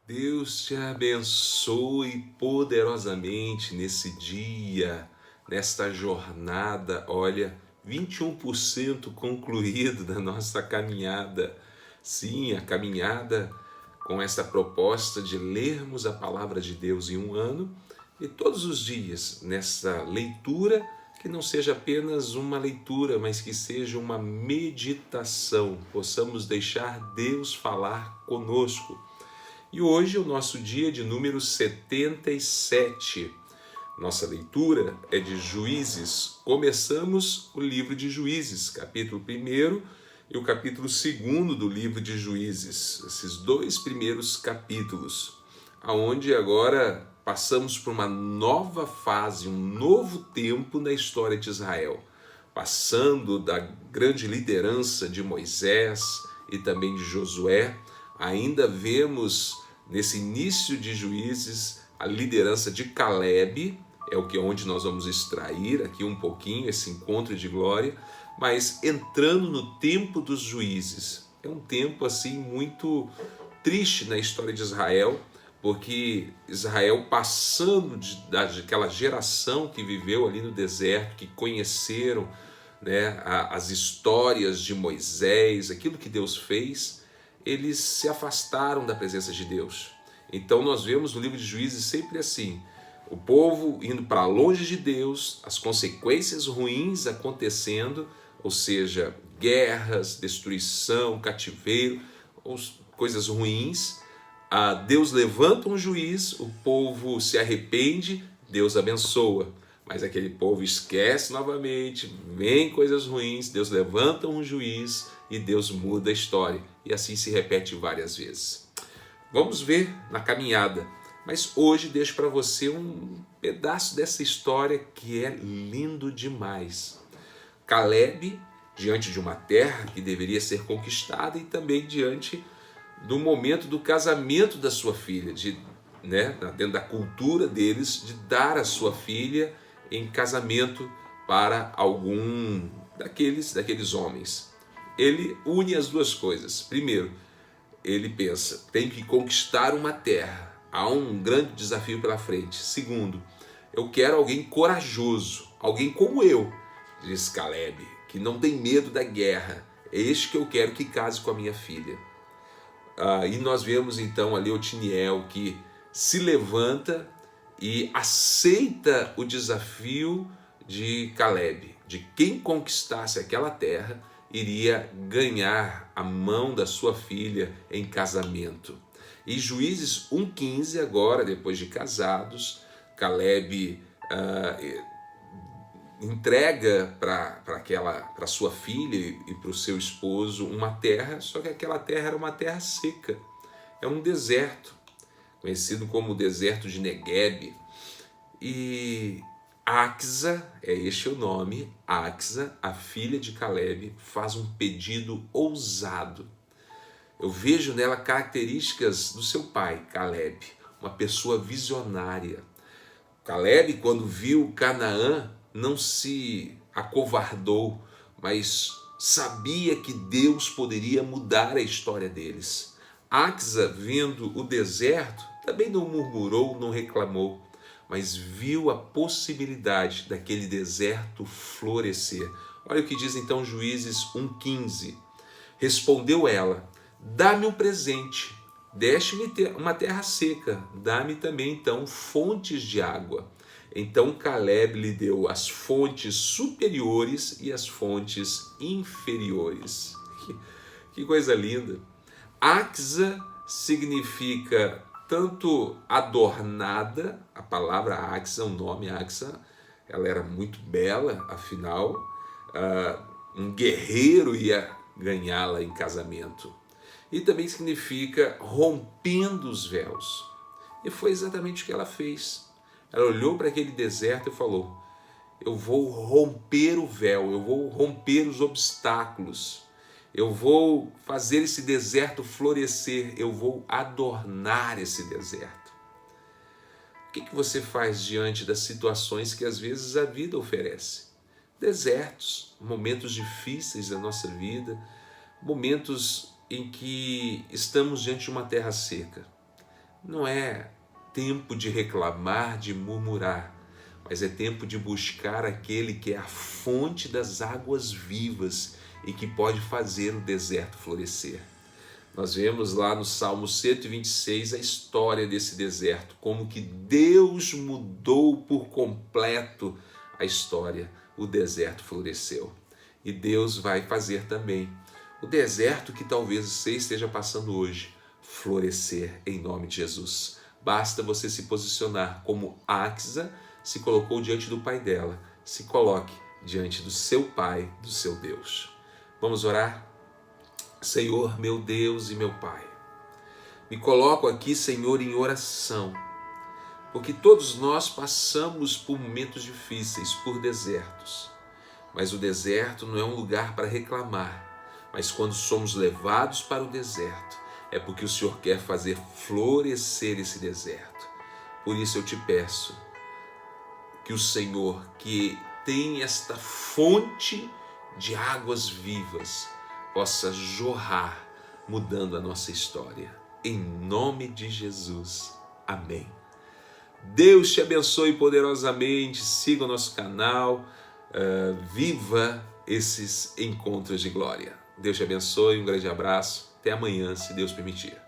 Deus te abençoe poderosamente nesse dia, nesta jornada. Olha, 21% concluído da nossa caminhada. Sim, a caminhada com essa proposta de lermos a palavra de Deus em um ano e todos os dias nessa leitura, que não seja apenas uma leitura, mas que seja uma meditação, possamos deixar Deus falar conosco. E hoje é o nosso dia de número 77. Nossa leitura é de Juízes. Começamos o livro de Juízes, capítulo 1 e o capítulo 2 do livro de Juízes. Esses dois primeiros capítulos, aonde agora passamos por uma nova fase, um novo tempo na história de Israel. Passando da grande liderança de Moisés e também de Josué, ainda vemos nesse início de Juízes a liderança de Caleb, é o que onde nós vamos extrair aqui um pouquinho esse encontro de glória, mas entrando no tempo dos juízes. É um tempo assim muito triste na história de Israel, porque Israel passando daquela geração que viveu ali no deserto, que conheceram, né, as histórias de Moisés, aquilo que Deus fez, eles se afastaram da presença de Deus. Então nós vemos no livro de Juízes sempre assim, o povo indo para longe de Deus, as consequências ruins acontecendo, ou seja, guerras, destruição, cativeiro, coisas ruins. Deus levanta um juiz, o povo se arrepende, Deus abençoa. Mas aquele povo esquece novamente, vem coisas ruins, Deus levanta um juiz e Deus muda a história. E assim se repete várias vezes. Vamos ver na caminhada. Mas hoje deixo para você um pedaço dessa história que é lindo demais. Caleb, diante de uma terra que deveria ser conquistada e também diante do momento do casamento da sua filha, dentro da cultura deles, de dar a sua filha em casamento para algum daqueles homens. Ele une as duas coisas. Primeiro, ele pensa, tem que conquistar uma terra, há um grande desafio pela frente. Segundo, eu quero alguém corajoso, alguém como eu, diz Caleb, que não tem medo da guerra. É este que eu quero que case com a minha filha. E nós vemos então ali Otiniel que se levanta e aceita o desafio de Caleb, de quem conquistasse aquela terra iria ganhar a mão da sua filha em casamento. E Juízes 1,15 agora, depois de casados, Caleb entrega para sua filha e para o seu esposo uma terra, só que aquela terra era uma terra seca, é um deserto, conhecido como o deserto de Negueb. E Axa, é este o nome, Axa, a filha de Caleb, faz um pedido ousado. Eu vejo nela características do seu pai, Caleb, uma pessoa visionária. Caleb, quando viu Canaã, não se acovardou, mas sabia que Deus poderia mudar a história deles. Axa, vendo o deserto, também não murmurou, não reclamou, mas viu a possibilidade daquele deserto florescer. Olha o que diz então Juízes 1,15. Respondeu ela, dá-me um presente, deste-me uma terra seca, dá-me também então fontes de água. Então Caleb lhe deu as fontes superiores e as fontes inferiores. Que coisa linda! Axa significa tanto adornada, a palavra Axa, o nome Axa, ela era muito bela, afinal, um guerreiro ia ganhá-la em casamento. E também significa rompendo os véus. E foi exatamente o que ela fez. Ela olhou para aquele deserto e falou, eu vou romper o véu, eu vou romper os obstáculos, eu vou fazer esse deserto florescer, eu vou adornar esse deserto. O que você faz diante das situações que às vezes a vida oferece? Desertos, momentos difíceis da nossa vida, momentos em que estamos diante de uma terra seca. não é tempo de reclamar, de murmurar, mas é tempo de buscar aquele que é a fonte das águas vivas e que pode fazer o deserto florescer. Nós vemos lá no Salmo 126 a história desse deserto, como que Deus mudou por completo a história. O deserto floresceu. E Deus vai fazer também o deserto que talvez você esteja passando hoje florescer em nome de Jesus. Basta você se posicionar como Axa se colocou diante do pai dela. Se coloque diante do seu pai, do seu Deus. Vamos orar? Senhor, meu Deus e meu Pai, me coloco aqui, Senhor, em oração, porque todos nós passamos por momentos difíceis, por desertos, mas o deserto não é um lugar para reclamar, mas quando somos levados para o deserto, é porque o Senhor quer fazer florescer esse deserto. Por isso eu te peço que o Senhor, que tem esta fonte de águas vivas, possa jorrar, mudando a nossa história. Em nome de Jesus. Amém. Deus te abençoe poderosamente. Siga o nosso canal. Viva esses encontros de glória. Deus te abençoe. Um grande abraço. Até amanhã, se Deus permitir.